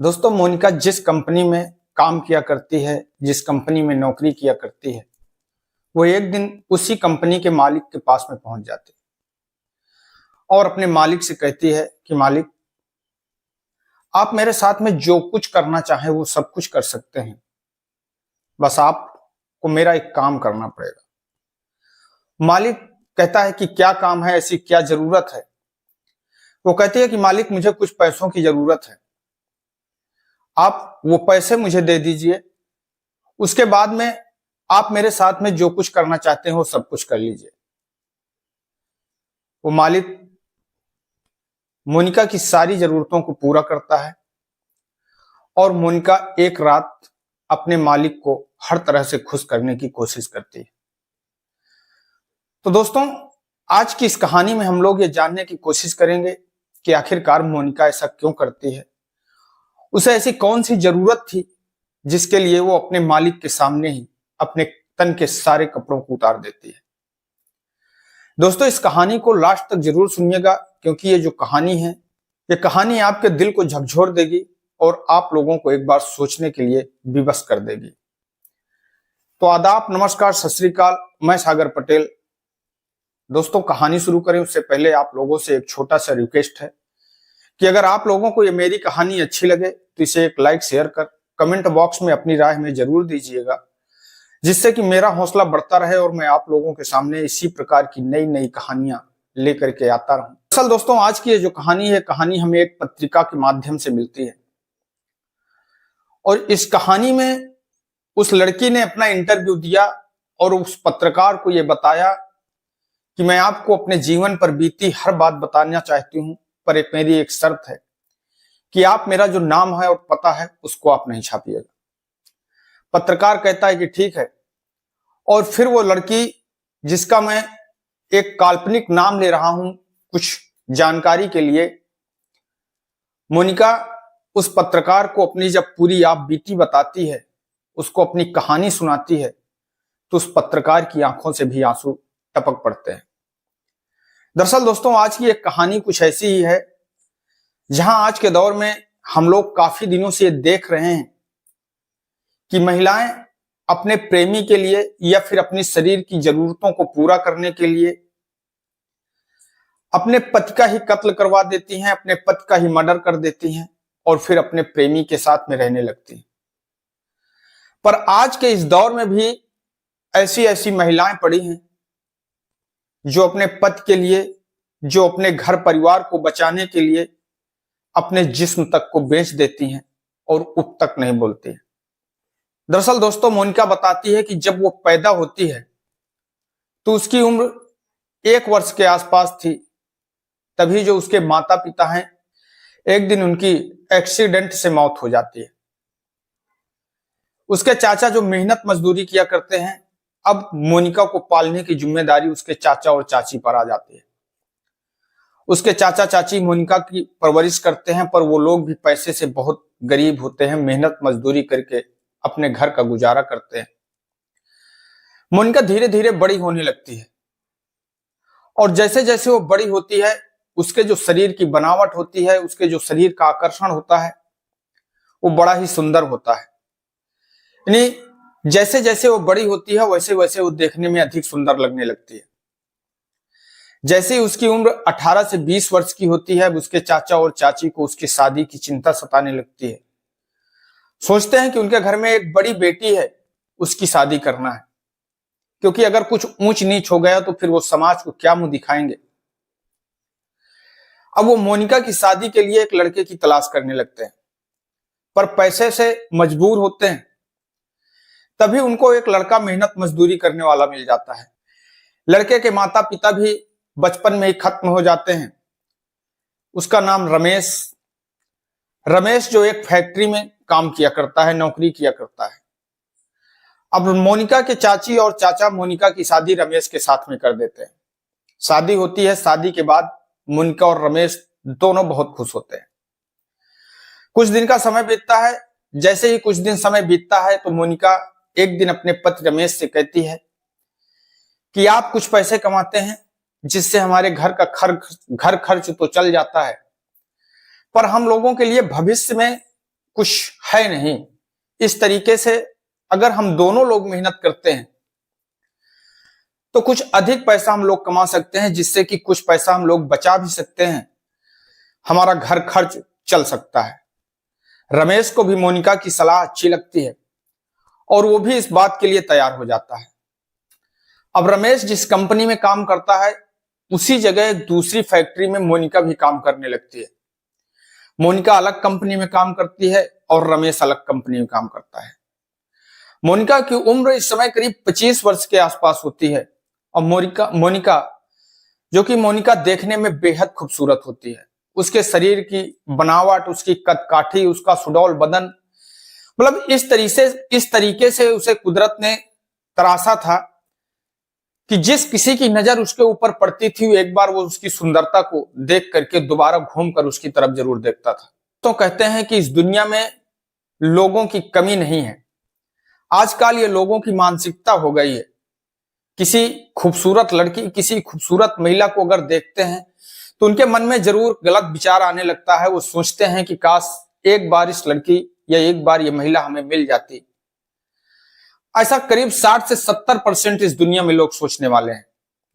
दोस्तों, मोनिका जिस कंपनी में काम किया करती है, जिस कंपनी में नौकरी किया करती है, वो एक दिन उसी कंपनी के मालिक के पास में पहुंच जाती है और अपने मालिक से कहती है कि मालिक, आप मेरे साथ में जो कुछ करना चाहें वो सब कुछ कर सकते हैं, बस आपको मेरा एक काम करना पड़ेगा। मालिक कहता है कि क्या काम है, ऐसी क्या जरूरत है। वो कहती है कि मालिक, मुझे कुछ पैसों की जरूरत है, आप वो पैसे मुझे दे दीजिए, उसके बाद में आप मेरे साथ में जो कुछ करना चाहते हैं वो सब कुछ कर लीजिए। वो मालिक मोनिका की सारी जरूरतों को पूरा करता है और मोनिका एक रात अपने मालिक को हर तरह से खुश करने की कोशिश करती है। तो दोस्तों, आज की इस कहानी में हम लोग ये जानने की कोशिश करेंगे कि आखिरकार मोनिका ऐसा क्यों करती है। उसे ऐसी कौन सी जरूरत थी जिसके लिए वो अपने मालिक के सामने ही अपने तन के सारे कपड़ों को उतार देती है। दोस्तों, इस कहानी को लास्ट तक जरूर सुनिएगा, क्योंकि ये जो कहानी है, ये कहानी आपके दिल को झकझोर देगी और आप लोगों को एक बार सोचने के लिए विवश कर देगी। तो आदाब, नमस्कार, सत श्री अकाल, मैं सागर पटेल। दोस्तों, कहानी शुरू करें उससे पहले आप लोगों से एक छोटा सा रिक्वेस्ट है कि अगर आप लोगों को ये मेरी कहानी अच्छी लगे तो इसे एक लाइक शेयर कर कमेंट बॉक्स में अपनी राय हमें जरूर दीजिएगा, जिससे कि मेरा हौसला बढ़ता रहे और मैं आप लोगों के सामने इसी प्रकार की नई नई कहानियां लेकर के आता रहूं। असल दोस्तों, आज की ये जो कहानी है, कहानी हमें एक पत्रिका के माध्यम से मिलती है और इस कहानी में उस लड़की ने अपना इंटरव्यू दिया और उस पत्रकार को यह बताया कि मैं आपको अपने जीवन पर बीती हर बात बताना चाहती हूं, पर मेरी एक शर्त है कि आप मेरा जो नाम है और पता है उसको आप नहीं छापिएगा। पत्रकार कहता है कि ठीक है। और फिर वो लड़की, जिसका मैं एक काल्पनिक नाम ले रहा हूं कुछ जानकारी के लिए, मोनिका उस पत्रकार को अपनी जब पूरी आप बीती बताती है, उसको अपनी कहानी सुनाती है, तो उस पत्रकार की आंखों से भी आंसू टपक पड़ते हैं। दरअसल दोस्तों, आज की एक कहानी कुछ ऐसी ही है जहां आज के दौर में हम लोग काफी दिनों से देख रहे हैं कि महिलाएं अपने प्रेमी के लिए या फिर अपने शरीर की जरूरतों को पूरा करने के लिए अपने पति का ही कत्ल करवा देती हैं, अपने पति का ही मर्डर कर देती हैं और फिर अपने प्रेमी के साथ में रहने लगती हैं। पर आज के इस दौर में भी ऐसी ऐसी महिलाएं पड़ी हैं जो अपने पति के लिए, जो अपने घर परिवार को बचाने के लिए अपने जिस्म तक को बेच देती हैं और उप तक नहीं बोलती हैं। दरअसल दोस्तों, मोनिका बताती है कि जब वो पैदा होती है तो उसकी उम्र 1 वर्ष के आसपास थी। तभी जो उसके माता पिता हैं, एक दिन उनकी एक्सीडेंट से मौत हो जाती है। उसके चाचा जो मेहनत मजदूरी किया करते हैं, अब मोनिका को पालने की जिम्मेदारी उसके चाचा और चाची पर आ जाती है। उसके चाचा चाची मोनिका की परवरिश करते हैं, पर वो लोग भी पैसे से बहुत गरीब होते हैं, मेहनत मजदूरी करके अपने घर का गुजारा करते हैं। मोनिका धीरे धीरे बड़ी होने लगती है और जैसे जैसे वो बड़ी होती है, उसके जो शरीर की बनावट होती है, उसके जो शरीर का आकर्षण होता है, वो बड़ा ही सुंदर होता है। यानी जैसे जैसे वो बड़ी होती है वैसे वैसे वो देखने में अधिक सुंदर लगने लगती है। जैसे ही उसकी उम्र 18 से 20 वर्ष की होती है, उसके चाचा और चाची को उसकी शादी की चिंता सताने लगती है। सोचते हैं कि उनके घर में एक बड़ी बेटी है, उसकी शादी करना है, क्योंकि अगर कुछ ऊंच नीच हो गया तो फिर वो समाज को क्या मुंह दिखाएंगे। अब वो मोनिका की शादी के लिए एक लड़के की तलाश करने लगते हैं, पर पैसे से मजबूर होते हैं। तभी उनको एक लड़का मेहनत मजदूरी करने वाला मिल जाता है। लड़के के माता पिता भी बचपन में ही खत्म हो जाते हैं। उसका नाम रमेश जो एक फैक्ट्री में काम किया करता है, नौकरी किया करता है। अब मोनिका के चाची और चाचा मोनिका की शादी रमेश के साथ में कर देते हैं। शादी होती है। शादी के बाद मोनिका और रमेश दोनों बहुत खुश होते हैं। कुछ दिन का समय बीतता है। जैसे ही कुछ दिन समय बीतता है तो मोनिका एक दिन अपने पति रमेश से कहती है कि आप कुछ पैसे कमाते हैं, जिससे हमारे घर खर्च तो चल जाता है, पर हम लोगों के लिए भविष्य में कुछ है नहीं, इस तरीके से अगर हम दोनों लोग मेहनत करते हैं तो कुछ अधिक पैसा हम लोग कमा सकते हैं, जिससे कि कुछ पैसा हम लोग बचा भी सकते हैं, हमारा घर खर्च चल सकता है। रमेश को भी मोनिका की सलाह अच्छी लगती है और वो भी इस बात के लिए तैयार हो जाता है। अब रमेश जिस कंपनी में काम करता है उसी जगह एक दूसरी फैक्ट्री में मोनिका भी काम करने लगती है। मोनिका अलग कंपनी में काम करती है और रमेश अलग कंपनी में काम करता है। मोनिका की उम्र इस समय करीब 25 वर्ष के आसपास होती है और मोनिका जो कि मोनिका देखने में बेहद खूबसूरत होती है। उसके शरीर की बनावट, उसकी कदकाठी, उसका सुडौल बदन, मतलब इस तरीके से उसे कुदरत ने तराशा था कि जिस किसी की नजर उसके ऊपर पड़ती थी एक बार वो उसकी सुंदरता को देख करके दोबारा घूमकर उसकी तरफ जरूर देखता था। तो कहते हैं कि इस दुनिया में लोगों की कमी नहीं है। आजकल ये लोगों की मानसिकता हो गई है, किसी खूबसूरत लड़की, किसी खूबसूरत महिला को अगर देखते हैं तो उनके मन में जरूर गलत विचार आने लगता है। वो सोचते हैं कि काश एक बार इस लड़की या एक बार ये महिला हमें मिल जाती। ऐसा करीब 60 से 70% इस दुनिया में लोग सोचने वाले हैं,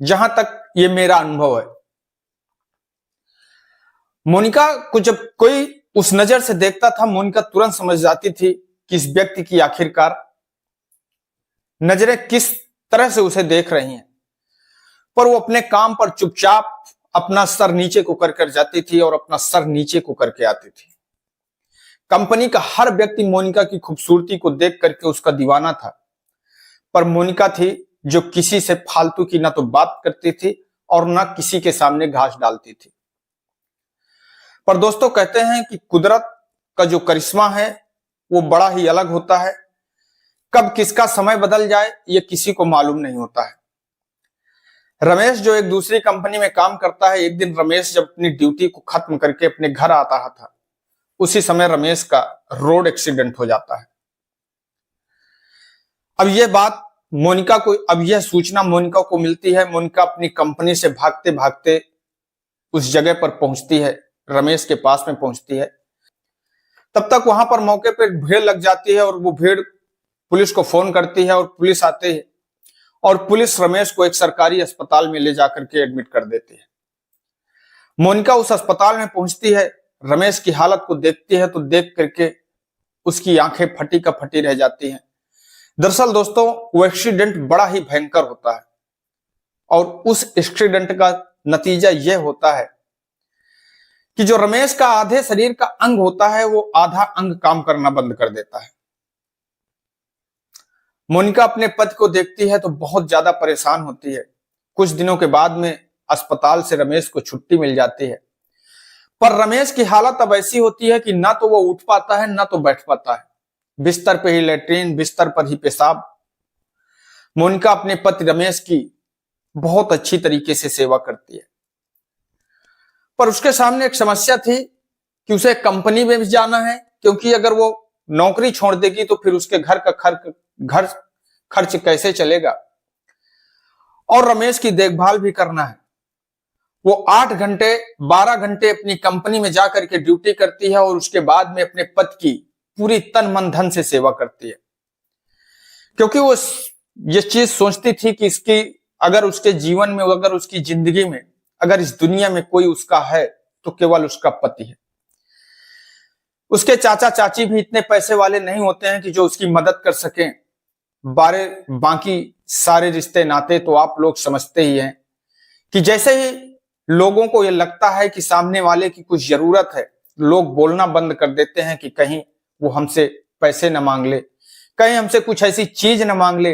जहां तक ये मेरा अनुभव है। मोनिका को जब कोई उस नजर से देखता था, मोनिका तुरंत समझ जाती थी कि इस व्यक्ति की आखिरकार नजरें किस तरह से उसे देख रही हैं, पर वो अपने काम पर चुपचाप अपना सर नीचे को कर जाती थी और अपना सर नीचे को करके आती थी। कंपनी का हर व्यक्ति मोनिका की खूबसूरती को देख करके उसका दीवाना था, पर मोनिका थी जो किसी से फालतू की ना तो बात करती थी और ना किसी के सामने घास डालती थी। पर दोस्तों कहते हैं कि कुदरत का जो करिश्मा है वो बड़ा ही अलग होता है। कब किसका समय बदल जाए ये किसी को मालूम नहीं होता है। रमेश जो एक दूसरी कंपनी में काम करता है, एक दिन रमेश जब अपनी ड्यूटी को खत्म करके अपने घर आता था, उसी समय रमेश का रोड एक्सीडेंट हो जाता है। अब यह सूचना मोनिका को मिलती है। मोनिका अपनी कंपनी से भागते भागते उस जगह पर पहुंचती है, रमेश के पास में पहुंचती है। तब तक वहां पर मौके पर भीड़ लग जाती है और वो भीड़ पुलिस को फोन करती है और पुलिस आती है और पुलिस रमेश को एक सरकारी अस्पताल में ले जाकर के एडमिट कर देती है। मोनिका उस अस्पताल में पहुंचती है, रमेश की हालत को देखती है तो देख करके उसकी आंखें फटी का फटी रह जाती हैं। दरअसल दोस्तों वो एक्सीडेंट बड़ा ही भयंकर होता है और उस एक्सीडेंट का नतीजा यह होता है कि जो रमेश का आधे शरीर का अंग होता है वो आधा अंग काम करना बंद कर देता है। मोनिका अपने पति को देखती है तो बहुत ज्यादा परेशान होती है। कुछ दिनों के बाद में अस्पताल से रमेश को छुट्टी मिल जाती है, पर रमेश की हालत अब ऐसी होती है कि ना तो वो उठ पाता है ना तो बैठ पाता है। बिस्तर पे ही लेटरिन, बिस्तर पर ही पेशाब। मोनिका अपने पति रमेश की बहुत अच्छी तरीके से सेवा करती है, पर उसके सामने एक समस्या थी कि उसे कंपनी में भी जाना है, क्योंकि अगर वो नौकरी छोड़ देगी तो फिर उसके घर खर्च कैसे चलेगा, और रमेश की देखभाल भी करना है। वो 8 घंटे 12 घंटे अपनी कंपनी में जाकर के ड्यूटी करती है और उसके बाद में अपने पति की पूरी तन मन धन से सेवा करती है, क्योंकि वो ये चीज सोचती थी कि अगर उसके जीवन में, अगर उसकी जिंदगी में, अगर इस दुनिया में कोई उसका है तो केवल उसका पति है। उसके चाचा चाची भी इतने पैसे वाले नहीं होते हैं कि जो उसकी मदद कर सकें। बाकी सारे रिश्ते नाते तो आप लोग समझते ही हैं कि जैसे ही लोगों को ये लगता है कि सामने वाले की कुछ जरूरत है, लोग बोलना बंद कर देते हैं कि कहीं वो हमसे पैसे न मांग ले, कहीं हमसे कुछ ऐसी चीज न मांग ले,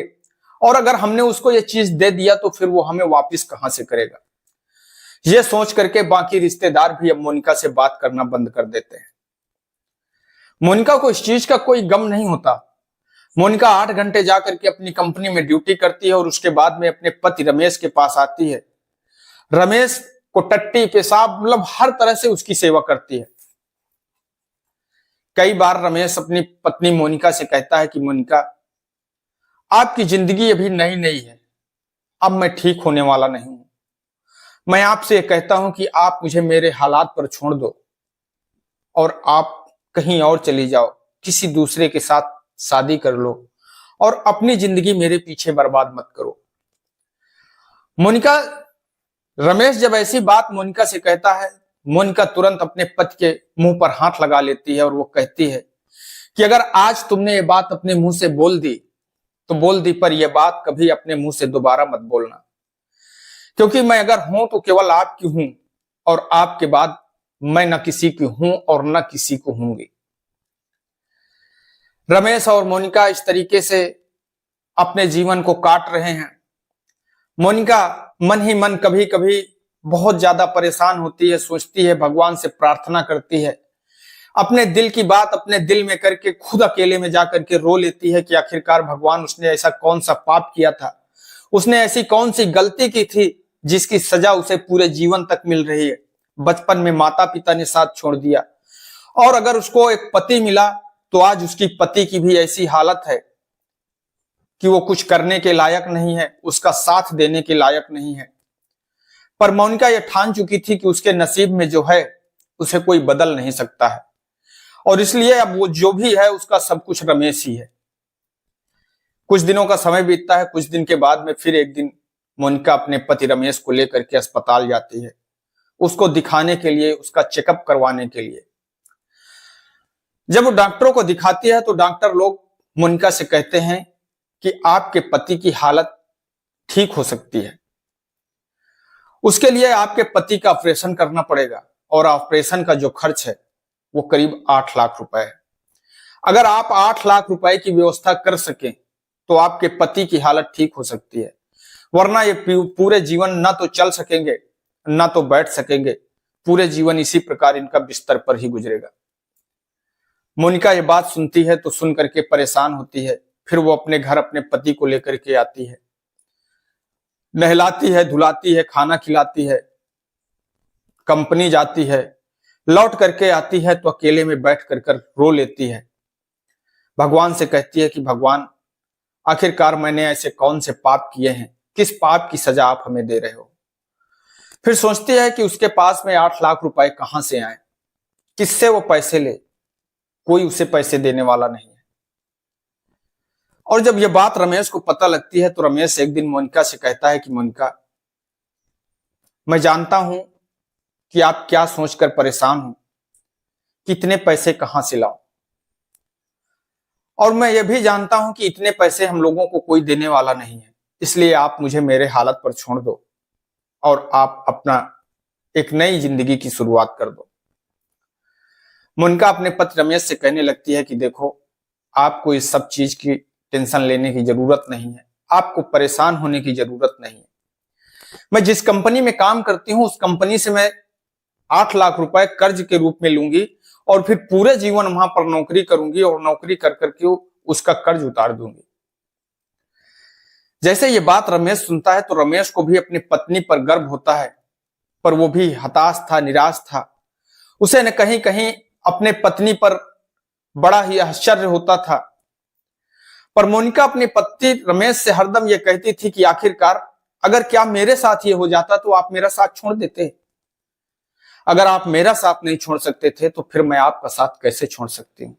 और अगर हमने उसको ये चीज दे दिया तो फिर वो हमें वापस कहां से करेगा। ये सोच करके बाकी रिश्तेदार भी अब मोनिका से बात करना बंद कर देते हैं। मोनिका को इस चीज का कोई गम नहीं होता। मोनिका 8 घंटे जाकर के अपनी कंपनी में ड्यूटी करती है और उसके बाद में अपने पति रमेश के पास आती है। रमेश को टट्टी पेशाब मतलब हर तरह से उसकी सेवा करती है। कई बार रमेश अपनी पत्नी मोनिका से कहता है कि मोनिका, आपकी जिंदगी अभी नई नई है, अब मैं ठीक होने वाला नहीं हूं। मैं आपसे कहता हूं कि आप मुझे मेरे हालात पर छोड़ दो और आप कहीं और चली जाओ, किसी दूसरे के साथ शादी कर लो और अपनी जिंदगी मेरे पीछे बर्बाद मत करो। मोनिका, रमेश जब ऐसी बात मोनिका से कहता है, मोनिका तुरंत अपने पति के मुंह पर हाथ लगा लेती है और वो कहती है कि अगर आज तुमने ये बात अपने मुंह से बोल दी तो बोल दी, पर यह बात कभी अपने मुंह से दोबारा मत बोलना, क्योंकि मैं अगर हूं तो केवल आपकी हूं और आपके बाद मैं न किसी की हूं और न किसी को हूंगी। रमेश और मोनिका इस तरीके से अपने जीवन को काट रहे हैं। मोनिका मन ही मन कभी कभी बहुत ज्यादा परेशान होती है, सोचती है, भगवान से प्रार्थना करती है, अपने दिल की बात अपने दिल में करके खुद अकेले में जाकर के रो लेती है कि आखिरकार भगवान उसने ऐसा कौन सा पाप किया था, उसने ऐसी कौन सी गलती की थी जिसकी सजा उसे पूरे जीवन तक मिल रही है। बचपन में माता पिता ने साथ छोड़ दिया और अगर उसको एक पति मिला तो आज उसकी पति की भी ऐसी हालत है कि वो कुछ करने के लायक नहीं है, उसका साथ देने के लायक नहीं है। पर मोनिका ये ठान चुकी थी कि उसके नसीब में जो है उसे कोई बदल नहीं सकता है और इसलिए अब वो जो भी है उसका सब कुछ रमेश ही है। कुछ दिनों का समय बीतता है। कुछ दिन के बाद में फिर एक दिन मोनिका अपने पति रमेश को लेकर के अस्पताल जाती है, उसको दिखाने के लिए, उसका चेकअप करवाने के लिए। जब वो डॉक्टरों को दिखाती है तो डॉक्टर लोग मोनिका से कहते हैं कि आपके पति की हालत ठीक हो सकती है, उसके लिए आपके पति का ऑपरेशन करना पड़ेगा और ऑपरेशन का जो खर्च है वो करीब 8 लाख रुपए है। अगर आप 8 लाख रुपए की व्यवस्था कर सकें तो आपके पति की हालत ठीक हो सकती है, वरना ये पूरे जीवन ना तो चल सकेंगे ना तो बैठ सकेंगे, पूरे जीवन इसी प्रकार इनका बिस्तर पर ही गुजरेगा। मोनिका ये बात सुनती है तो सुन करके परेशान होती है। फिर वो अपने घर अपने पति को लेकर के आती है, नहलाती है, धुलाती है, खाना खिलाती है, कंपनी जाती है, लौट करके आती है तो अकेले में बैठ कर रो लेती है। भगवान से कहती है कि भगवान, आखिरकार मैंने ऐसे कौन से पाप किए हैं, किस पाप की सजा आप हमें दे रहे हो। फिर सोचती है कि उसके पास में 8 लाख रुपए कहां से आए, किससे वो पैसे ले, कोई उसे पैसे देने वाला नहीं है। और जब यह बात रमेश को पता लगती है तो रमेश एक दिन मोनिका से कहता है कि मोनिका, मैं जानता हूं कि आप क्या सोचकर परेशान हो, कितने पैसे कहां से लाऊं, और मैं यह भी जानता हूं कि इतने पैसे हम लोगों को कोई देने वाला नहीं है, इसलिए आप मुझे मेरे हालत पर छोड़ दो और आप अपना एक नई जिंदगी की शुरुआत कर दो। मोनिका अपने पति रमेश से कहने लगती है कि देखो, आपको इस सब चीज की टेंशन लेने की जरूरत नहीं है, आपको परेशान होने की जरूरत नहीं है। मैं जिस कंपनी में काम करती हूं उस कंपनी से मैं 8 लाख रुपए कर्ज के रूप में लूंगी और फिर पूरे जीवन वहां पर नौकरी करूंगी और नौकरी कर करके उसका कर्ज उतार दूंगी। जैसे ये बात रमेश सुनता है तो रमेश को भी अपनी पत्नी पर गर्व होता है, पर वो भी हताश था, निराश था। उसे न कहीं कहीं अपने पत्नी पर बड़ा ही आश्चर्य होता था। पर मोनिका अपने पति रमेश से हरदम ये कहती थी कि आखिरकार अगर क्या मेरे साथ ये हो जाता तो आप मेरा साथ छोड़ देते, अगर आप मेरा साथ नहीं छोड़ सकते थे तो फिर मैं आपका साथ कैसे छोड़ सकती हूं।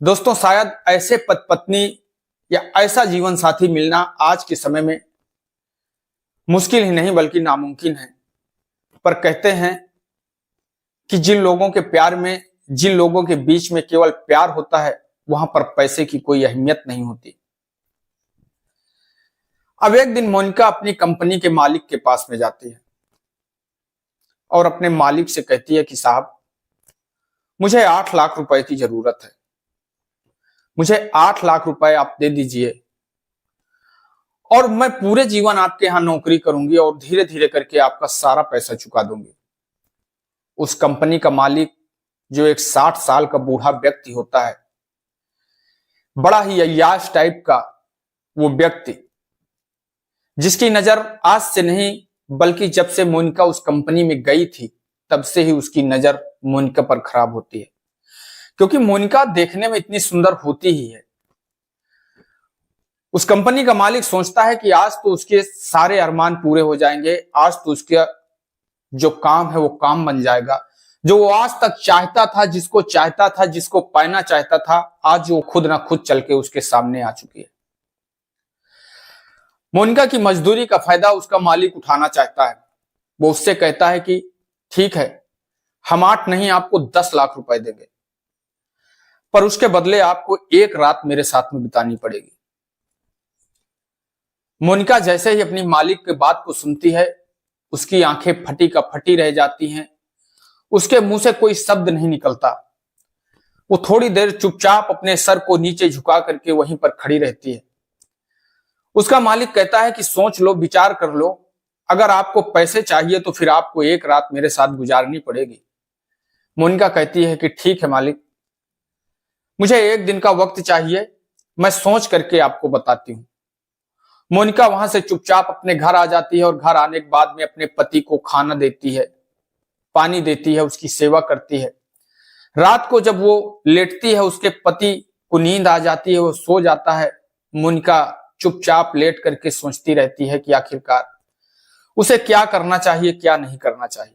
दोस्तों, शायद ऐसे पति पत्नी या ऐसा जीवन साथी मिलना आज के समय में मुश्किल ही नहीं बल्कि नामुमकिन है। पर कहते हैं कि जिन लोगों के प्यार में, जिन लोगों के बीच में केवल प्यार होता है, वहां पर पैसे की कोई अहमियत नहीं होती। अब एक दिन मोनिका अपनी कंपनी के मालिक के पास में जाती है और अपने मालिक से कहती है कि साहब, मुझे 8 लाख रुपए की जरूरत है, मुझे 8 लाख रुपए आप दे दीजिए और मैं पूरे जीवन आपके यहां नौकरी करूंगी और धीरे धीरे करके आपका सारा पैसा चुका दूंगी। उस कंपनी का मालिक, जो एक 60 साल का बूढ़ा व्यक्ति होता है, बड़ा ही अय्याश टाइप का वो व्यक्ति, जिसकी नजर आज से नहीं बल्कि जब से मोनिका उस कंपनी में गई थी तब से ही उसकी नजर मोनिका पर खराब होती है, क्योंकि मोनिका देखने में इतनी सुंदर होती ही है। उस कंपनी का मालिक सोचता है कि आज तो उसके सारे अरमान पूरे हो जाएंगे, आज तो उसका जो काम है वो काम बन जाएगा, जो वो आज तक चाहता था, जिसको चाहता था, जिसको पाना चाहता था, आज वो खुद ना खुद चल के उसके सामने आ चुकी है। मोनिका की मजदूरी का फायदा उसका मालिक उठाना चाहता है। वो उससे कहता है कि ठीक है, हम 8 नहीं आपको 10 लाख रुपए देंगे, पर उसके बदले आपको एक रात मेरे साथ में बितानी पड़ेगी। मोनिका जैसे ही अपनी मालिक की बात को सुनती है, उसकी आंखें फटी का फटी रह जाती हैं। उसके मुंह से कोई शब्द नहीं निकलता। वो थोड़ी देर चुपचाप अपने सर को नीचे झुका करके वहीं पर खड़ी रहती है। उसका मालिक कहता है कि सोच लो, विचार कर लो, अगर आपको पैसे चाहिए तो फिर आपको एक रात मेरे साथ गुजारनी पड़ेगी। मोनिका कहती है कि ठीक है मालिक, मुझे एक दिन का वक्त चाहिए, मैं सोच करके आपको बताती हूं। मोनिका वहां से चुपचाप अपने घर आ जाती है और घर आने के बाद में अपने पति को खाना देती है, पानी देती है, उसकी सेवा करती है। रात को जब वो लेटती है, उसके पति को नींद आ जाती है, वो सो जाता है। मोनिका चुपचाप लेट करके सोचती रहती है कि आखिरकार उसे क्या करना चाहिए, क्या नहीं करना चाहिए।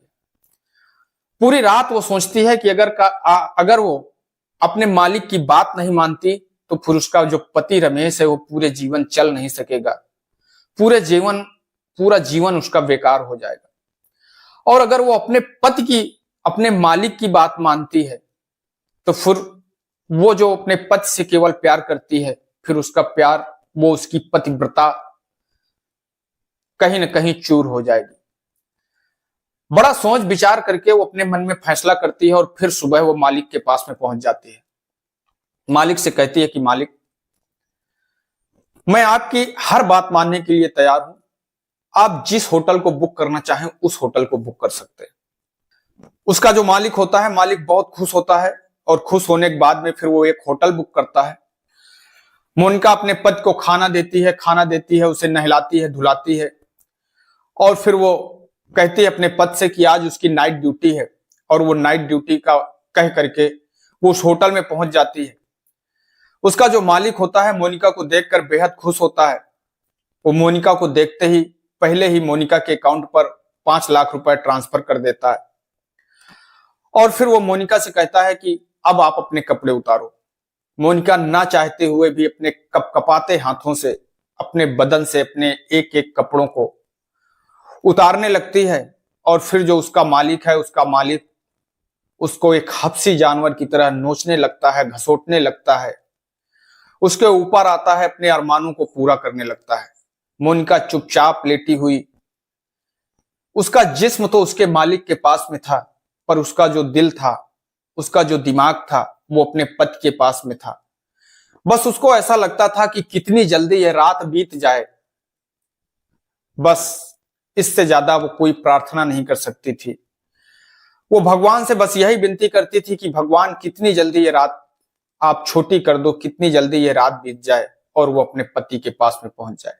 पूरी रात वो सोचती है कि अगर वो अपने मालिक की बात नहीं मानती तो फिर उसका जो पति रमेश है वो पूरे जीवन चल नहीं सकेगा, पूरा जीवन उसका बेकार हो जाएगा। और अगर वो अपने पति की, अपने मालिक की बात मानती है तो फिर वो जो अपने पति से केवल प्यार करती है, फिर उसका प्यार, वो उसकी पतिव्रता कहीं ना कहीं चूर हो जाएगी। बड़ा सोच विचार करके वो अपने मन में फैसला करती है और फिर सुबह वो मालिक के पास में पहुंच जाती है। मालिक से कहती है कि मालिक, मैं आपकी हर बात मानने के लिए तैयार हूं, आप जिस होटल को बुक करना चाहें उस होटल को बुक कर सकते हैं। उसका जो मालिक होता है, मालिक बहुत खुश होता है और खुश होने के बाद में फिर वो एक होटल बुक करता है। मोनिका अपने पति को खाना देती है, उसे नहलाती है, धुलाती है और फिर वो कहती है अपने पति से कि आज उसकी नाइट ड्यूटी है और वो नाइट ड्यूटी का कह करके वो उस होटल में पहुंच जाती है। उसका जो मालिक होता है मोनिका को देखकर बेहद खुश होता है। वो मोनिका को देखते ही पहले ही मोनिका के अकाउंट पर 5 लाख रुपए ट्रांसफर कर देता है और फिर वो मोनिका से कहता है कि अब आप अपने कपड़े उतारो। मोनिका ना चाहते हुए भी अपने कपकपाते हाथों से अपने बदन से अपने एक एक कपड़ों को उतारने लगती है और फिर जो उसका मालिक है, उसका मालिक उसको एक हबसी जानवर की तरह नोचने लगता है, घसोटने लगता है, उसके ऊपर आता है, अपने अरमानों को पूरा करने लगता है। मोनिका चुपचाप लेटी हुई, उसका जिस्म तो उसके मालिक के पास में था, पर उसका जो दिल था, उसका जो दिमाग था, वो अपने पति के पास में था। बस उसको ऐसा लगता था कि कितनी जल्दी ये रात बीत जाए, बस इससे ज्यादा वो कोई प्रार्थना नहीं कर सकती थी। वो भगवान से बस यही विनती करती थी कि भगवान कितनी जल्दी ये रात आप छोटी कर दो, कितनी जल्दी ये रात बीत जाए और वो अपने पति के पास में पहुंच जाए।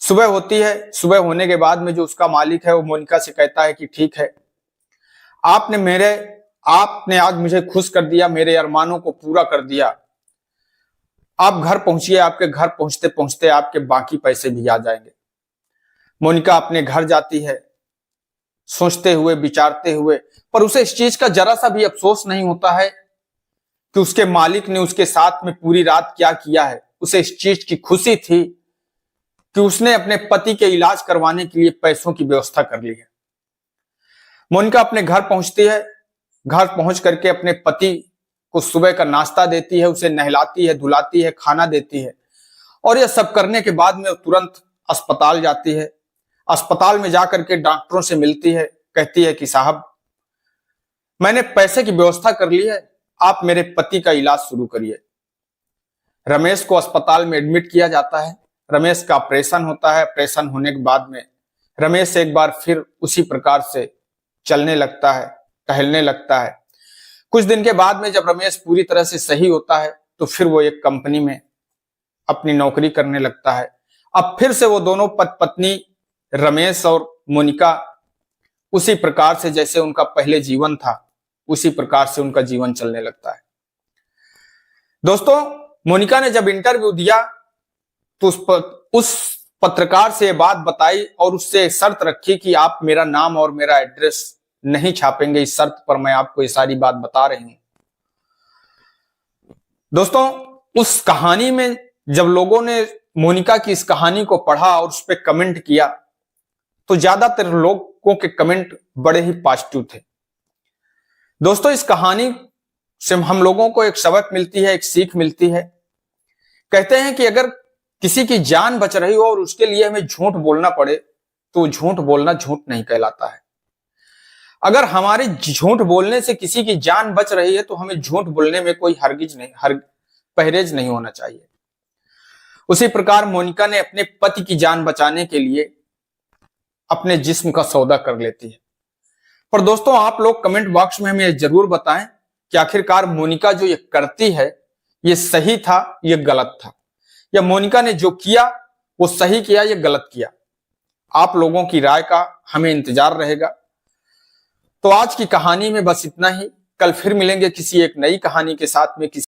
सुबह होती है। सुबह होने के बाद में जो उसका मालिक है वो मोनिका से कहता है कि ठीक है, आपने आज मुझे खुश कर दिया, मेरे अरमानों को पूरा कर दिया, आप घर पहुंचिए, आपके घर पहुंचते पहुंचते आपके बाकी पैसे भी आ जाएंगे। मोनिका अपने घर जाती है, सोचते हुए विचारते हुए, पर उसे इस चीज का जरा सा भी अफसोस नहीं होता है कि उसके मालिक ने उसके साथ में पूरी रात क्या किया है। उसे इस चीज की खुशी थी कि उसने अपने पति के इलाज करवाने के लिए पैसों की व्यवस्था कर ली है। मोनिका अपने घर पहुंचती है। घर पहुंच करके अपने पति को सुबह का नाश्ता देती है, उसे नहलाती है, धुलाती है, खाना देती है और यह सब करने के बाद में तुरंत अस्पताल जाती है। अस्पताल में जाकर के डॉक्टरों से मिलती है, कहती है कि साहब, मैंने पैसे की व्यवस्था कर ली है, आप मेरे पति का इलाज शुरू करिए। रमेश को अस्पताल में एडमिट किया जाता है। रमेश का ऑपरेशन होता है। ऑपरेशन होने के बाद में रमेश एक बार फिर उसी प्रकार से चलने लगता है, टहलने लगता है। कुछ दिन के बाद में जब रमेश पूरी तरह से सही होता है तो फिर वो एक कंपनी में अपनी नौकरी करने लगता है। अब फिर से वो दोनों पत्नी रमेश और मोनिका उसी प्रकार से जैसे उनका पहले जीवन था, उसी प्रकार से उनका जीवन चलने लगता है। दोस्तों, मोनिका ने जब इंटरव्यू दिया तो उस पत्रकार से ये बात बताई और उससे शर्त रखी कि आप मेरा नाम और मेरा एड्रेस नहीं छापेंगे, इस शर्त पर मैं आपको ये सारी बात बता रही हूं। दोस्तों, उस कहानी में जब लोगों ने मोनिका की इस कहानी को पढ़ा और उस पर कमेंट किया तो ज्यादातर लोगों के कमेंट बड़े ही पॉजिटिव थे। दोस्तों, इस कहानी से हम लोगों को एक सबक मिलती है, एक सीख मिलती है। कहते हैं कि अगर किसी की जान बच रही हो और उसके लिए हमें झूठ बोलना पड़े तो झूठ बोलना झूठ नहीं कहलाता है। अगर हमारे झूठ बोलने से किसी की जान बच रही है तो हमें झूठ बोलने में कोई परहेज नहीं होना चाहिए। उसी प्रकार मोनिका ने अपने पति की जान बचाने के लिए अपने जिस्म का सौदा कर लेती है। पर दोस्तों, आप लोग कमेंट बॉक्स में हमें जरूर बताएं कि आखिरकार मोनिका जो ये करती है ये सही था, ये गलत था, या मोनिका ने जो किया वो सही किया या गलत किया। आप लोगों की राय का हमें इंतजार रहेगा। तो आज की कहानी में बस इतना ही। कल फिर मिलेंगे किसी एक नई कहानी के साथ में।